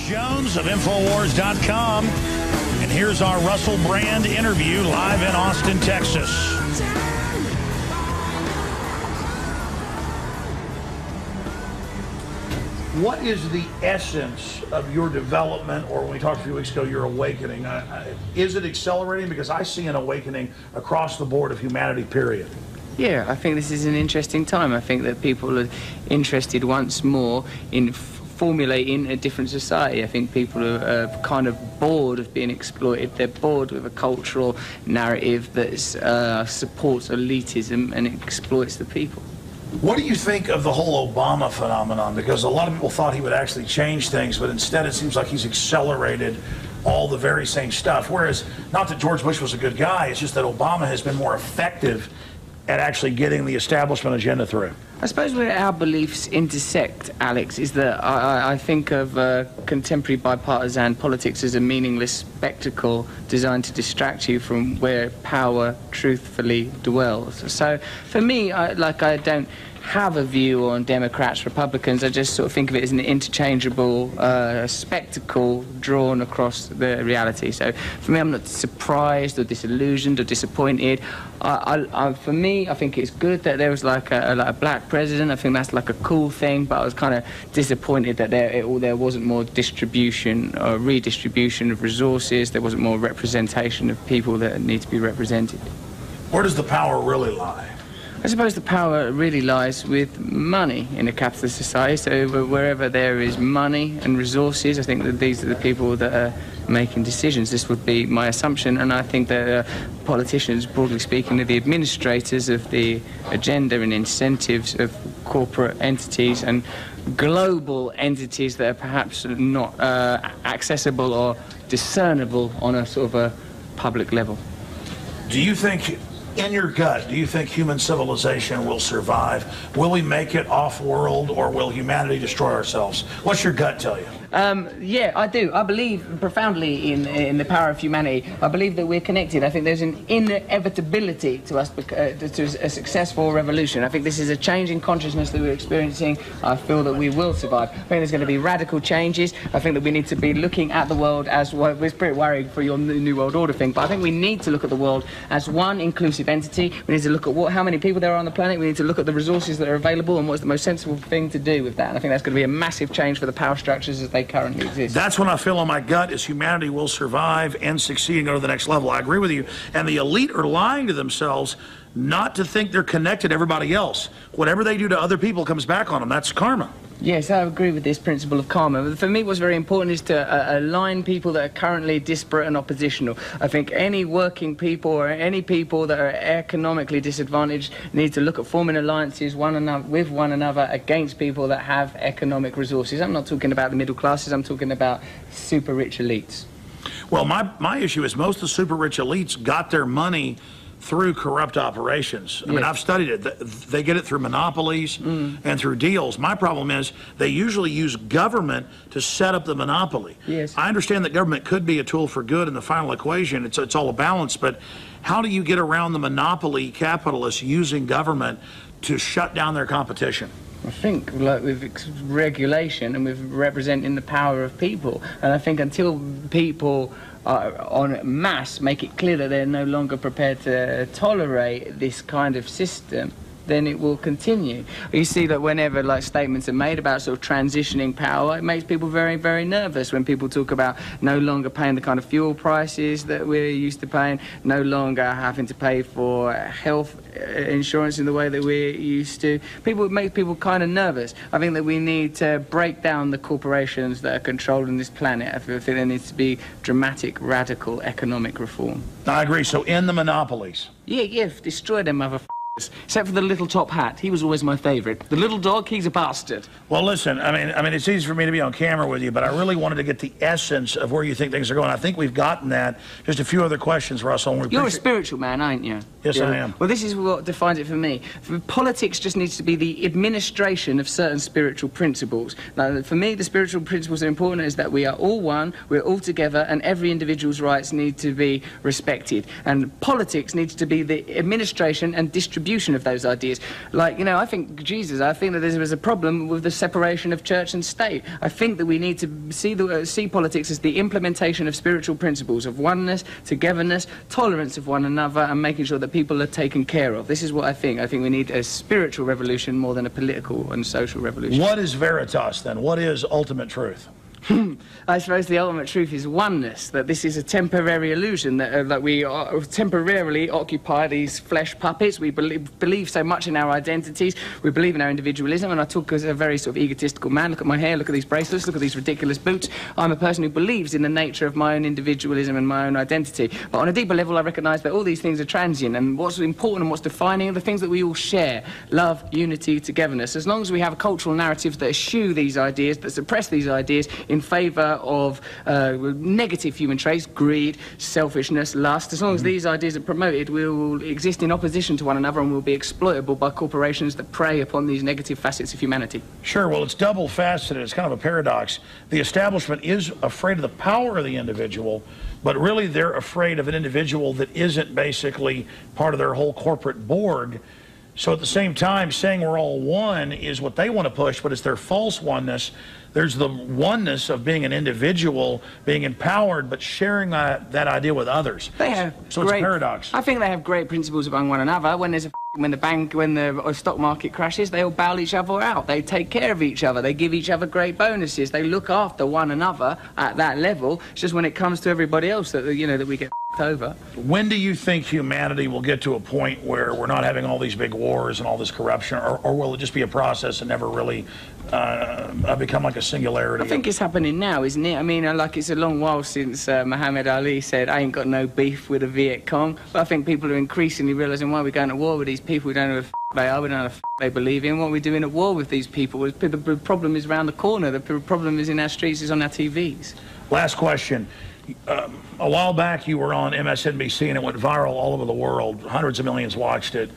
Jones of Infowars.com. And here's our Russell Brand interview live in Austin, Texas. What is the essence of your development, or when we talked a few weeks ago, your awakening? Is it accelerating? Because I see an awakening across the board of humanity, period. Yeah, I think this is an interesting time. I think that people are interested once more in formulating a different society. I think people are kind of bored of being exploited. They're bored with a cultural narrative that supports elitism and exploits the people. What do you think of the whole Obama phenomenon? Because a lot of people thought he would actually change things, but instead it seems like he's accelerated all the very same stuff. Whereas, not that George Bush was a good guy, it's just that Obama has been more effective at actually getting the establishment agenda through. I suppose where our beliefs intersect, Alex, is that I think of contemporary bipartisan politics as a meaningless spectacle designed to distract you from where power truthfully dwells. So for me, I don't have a view on Democrats, Republicans. I just sort of think of it as an interchangeable spectacle drawn across the reality. So for me, I'm not surprised or disillusioned or disappointed. For me, I think it's good that there was like a black president. I think that's like a cool thing, but I was kind of disappointed that there wasn't more distribution or redistribution of resources. There wasn't more representation of people that need to be represented. Where does the power really lie? I suppose the power really lies with money in a capitalist society. So wherever there is money and resources, I think that these are the people that are making decisions. This would be my assumption, and I think that politicians, broadly speaking, are the administrators of the agenda and incentives of corporate entities and global entities that are perhaps not accessible or discernible on a sort of a public level. Do you think, in your gut, do you think human civilization will survive? Will we make it off-world, or will humanity destroy ourselves? What's your gut tell you? Yeah, I do. I believe profoundly in the power of humanity. I believe that we're connected. I think there's an inevitability to us to a successful revolution. I think this is a change in consciousness that we're experiencing. I feel that we will survive. I think there's going to be radical changes. I think that we need to be looking at the world as, well, we're pretty worried for your New World Order thing, but I think we need to look at the world as one inclusive entity. We need to look at how many people there are on the planet. We need to look at the resources that are available and what's the most sensible thing to do with that. And I think that's going to be a massive change for the power structures as they currently exist. That's when I feel on my gut is humanity will survive and succeed and go to the next level. I agree with you. And the elite are lying to themselves not to think they're connected to everybody else. Whatever they do to other people comes back on them. That's karma. Yes, I agree with this principle of karma. For me, what's very important is to align people that are currently disparate and oppositional. I think any working people or any people that are economically disadvantaged need to look at forming alliances with one another against people that have economic resources. I'm not talking about the middle classes, I'm talking about super rich elites. Well, my issue is most of the super rich elites got their money through corrupt operations. I mean, I've studied it. They get it through monopolies and through deals. My problem is they usually use government to set up the monopoly. Yes. I understand that government could be a tool for good in the final equation. It's all a balance, but how do you get around the monopoly capitalists using government to shut down their competition? I think like with regulation and with representing the power of people. And I think until people en masse make it clear that they're no longer prepared to tolerate this kind of system, then it will continue. You see that whenever like statements are made about sort of transitioning power, it makes people very, very nervous when people talk about no longer paying the kind of fuel prices that we're used to paying, no longer having to pay for health insurance in the way that we're used to. It makes people kind of nervous. I think that we need to break down the corporations that are controlling this planet. I think there needs to be dramatic, radical economic reform. I agree. So end the monopolies. Yeah, destroy them, motherfuckers. Except for the little top hat. He was always my favorite. The little dog, he's a bastard. Well, listen, I mean, it's easy for me to be on camera with you, but I really wanted to get the essence of where you think things are going. I think we've gotten that. Just a few other questions, Russell. You're a spiritual man, aren't you? Yes, I am. Well, this is what defines it for me. Politics just needs to be the administration of certain spiritual principles. Now, for me, the spiritual principles that are important is that we are all one, we're all together, and every individual's rights need to be respected. And politics needs to be the administration and distribution distribution of those ideas. Like, you know, I think that there was a problem with the separation of church and state. I think that we need to see politics as the implementation of spiritual principles of oneness, togetherness, tolerance of one another, and making sure that people are taken care of. This is what I think. I think we need a spiritual revolution more than a political and social revolution. What is veritas, then? What is ultimate truth? I suppose the ultimate truth is oneness, that this is a temporary illusion, that we temporarily occupy these flesh puppets. We believe so much in our identities, we believe in our individualism, and I talk as a very sort of egotistical man. Look at my hair, look at these bracelets, look at these ridiculous boots. I'm a person who believes in the nature of my own individualism and my own identity. But on a deeper level, I recognise that all these things are transient, and what's important and what's defining are the things that we all share: love, unity, togetherness. As long as we have a cultural narrative that eschew these ideas, that suppress these ideas in favour of negative human traits, greed, selfishness, lust, as long as these ideas are promoted, we will exist in opposition to one another and will be exploitable by corporations that prey upon these negative facets of humanity. Sure, well, it's double-faceted. It's kind of a paradox. The establishment is afraid of the power of the individual, but really they're afraid of an individual that isn't basically part of their whole corporate board. So at the same time, saying we're all one is what they want to push, but it's their false oneness. There's the oneness of being an individual, being empowered, but sharing that idea with others. They have so it's a paradox. I think they have great principles among one another. When the stock market crashes, they all bail each other out. They take care of each other. They give each other great bonuses. They look after one another at that level. It's just when it comes to everybody else that that we get over. When do you think humanity will get to a point where we're not having all these big wars and all this corruption, or will it just be a process and never really become like a singularity? I think it's happening now, isn't it? I mean, like, it's a long while since Muhammad Ali said, I ain't got no beef with the Viet Cong. But I think people are increasingly realising why we're going to war with these people. We don't know who they are, we don't know who they believe in. What are we doing at war with these people? The problem is around the corner. The problem is in our streets, is on our TVs. Last question. A while back, you were on MSNBC, and it went viral all over the world. Hundreds of millions watched it,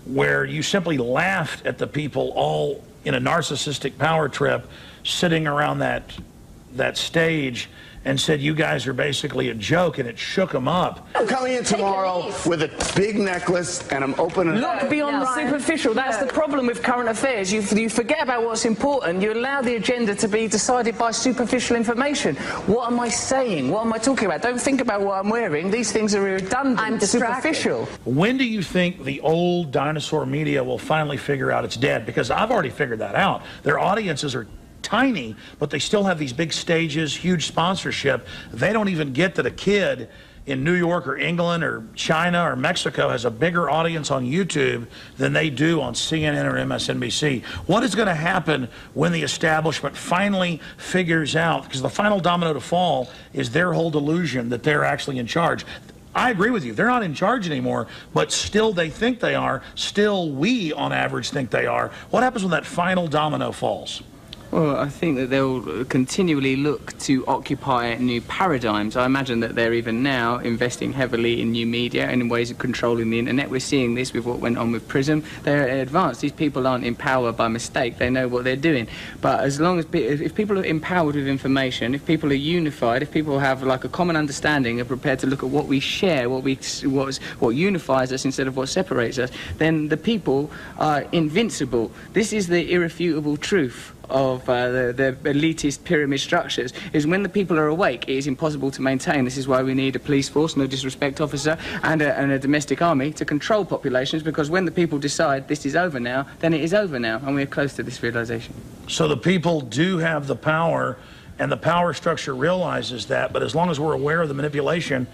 where you simply laughed at the people all in a narcissistic power trip sitting around that stage and said you guys are basically a joke, and it shook them up. I'm coming in tomorrow with a big necklace, and I'm opening... Look beyond the superficial. That's the problem with current affairs. You forget about what's important. You allow the agenda to be decided by superficial information. What am I saying? What am I talking about? Don't think about what I'm wearing. These things are redundant. I'm distracted. Superficial. When do you think the old dinosaur media will finally figure out it's dead? Because I've already figured that out. Their audiences are tiny, but they still have these big stages, huge sponsorship. They don't even get that a kid in New York or England or China or Mexico has a bigger audience on YouTube than they do on CNN or MSNBC. What is going to happen when the establishment finally figures out, because the final domino to fall is their whole delusion that they're actually in charge. I agree with you. They're not in charge anymore, but still they think they are. Still we, on average, think they are. What happens when that final domino falls? Well, I think that they'll continually look to occupy new paradigms. I imagine that they're even now investing heavily in new media and in ways of controlling the internet. We're seeing this with what went on with PRISM. They're advanced. These people aren't in power by mistake. They know what they're doing. But as long as if people are empowered with information, if people are unified, if people have like a common understanding and prepared to look at what we share, what unifies us instead of what separates us, then the people are invincible. This is the irrefutable truth of the elitist pyramid structures, is when the people are awake, it is impossible to maintain. This is why we need a police force, no disrespect officer, and a domestic army to control populations, because when the people decide this is over now, then it is over now, and we are close to this realization. So the people do have the power, and the power structure realizes that, but as long as we're aware of the manipulation,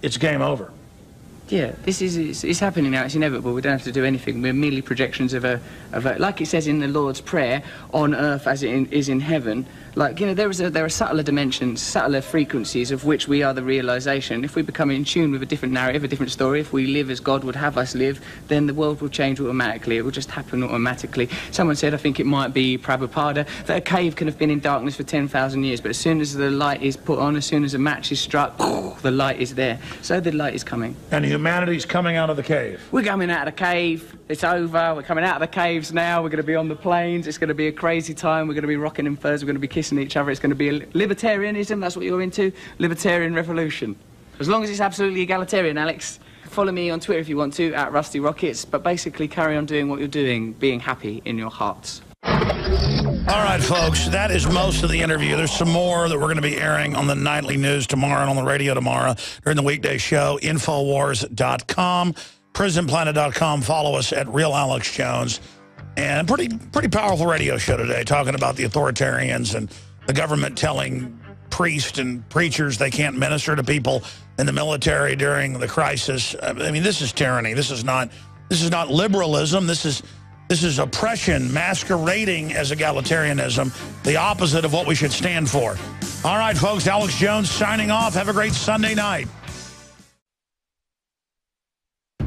it's game over. Yeah, this is it's happening now. It's inevitable. We don't have to do anything. We're merely projections of a like it says in the Lord's Prayer, on earth as it is in heaven. Like, you know, there are subtler dimensions, subtler frequencies of which we are the realization. If we become in tune with a different narrative, a different story, if we live as God would have us live, then the world will change automatically. It will just happen automatically. Someone said, I think it might be Prabhupada, that a cave can have been in darkness for 10,000 years, but as soon as the light is put on, as soon as a match is struck, the light is there. So the light is coming. And humanity's coming out of the cave. We're coming out of the cave. It's over. We're coming out of the caves now. We're going to be on the plains. It's going to be a crazy time. We're going to be rocking in furs. We're going to be kissing each other. It's going to be a libertarianism. That's what you're into. Libertarian revolution. As long as it's absolutely egalitarian, Alex. Follow me on Twitter if you want to, at Rusty Rockets, but basically carry on doing what you're doing, being happy in your hearts. All right, folks, that is most of the interview. There's some more that we're going to be airing on the nightly news tomorrow and on the radio tomorrow during the weekday show. Infowars.com, prisonplanet.com. Follow us at Real Alex Jones. And pretty powerful radio show today, talking about the authoritarians and the government telling priests and preachers they can't minister to people in the military during the crisis. I mean, this is tyranny. This is not liberalism. This is oppression masquerading as egalitarianism, the opposite of what we should stand for. All right, folks, Alex Jones signing off. Have a great Sunday night.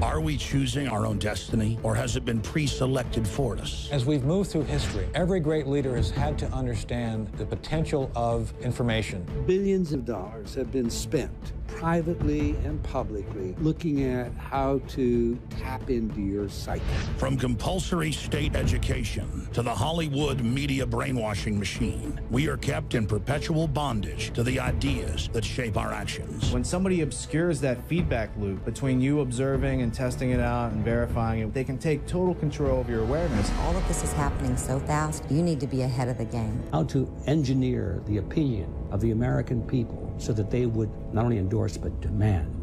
Are we choosing our own destiny, or has it been pre-selected for us? As we've moved through history, every great leader has had to understand the potential of information. Billions of dollars have been spent, privately and publicly, looking at how to tap into your psyche. From compulsory state education to the Hollywood media brainwashing machine, we are kept in perpetual bondage to the ideas that shape our actions. When somebody obscures that feedback loop between you observing and testing it out and verifying it, they can take total control of your awareness. All of this is happening so fast, you need to be ahead of the game. How to engineer the opinion of the American people so that they would not only endorse but demand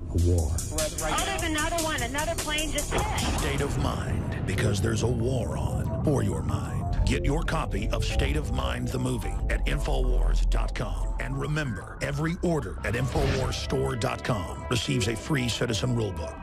a war. Oh, there's another plane just hit. State of Mind, because there's a war on for your mind. Get your copy of State of Mind, the movie, at Infowars.com. And remember, every order at InfoWarsStore.com receives a free Citizen Rulebook.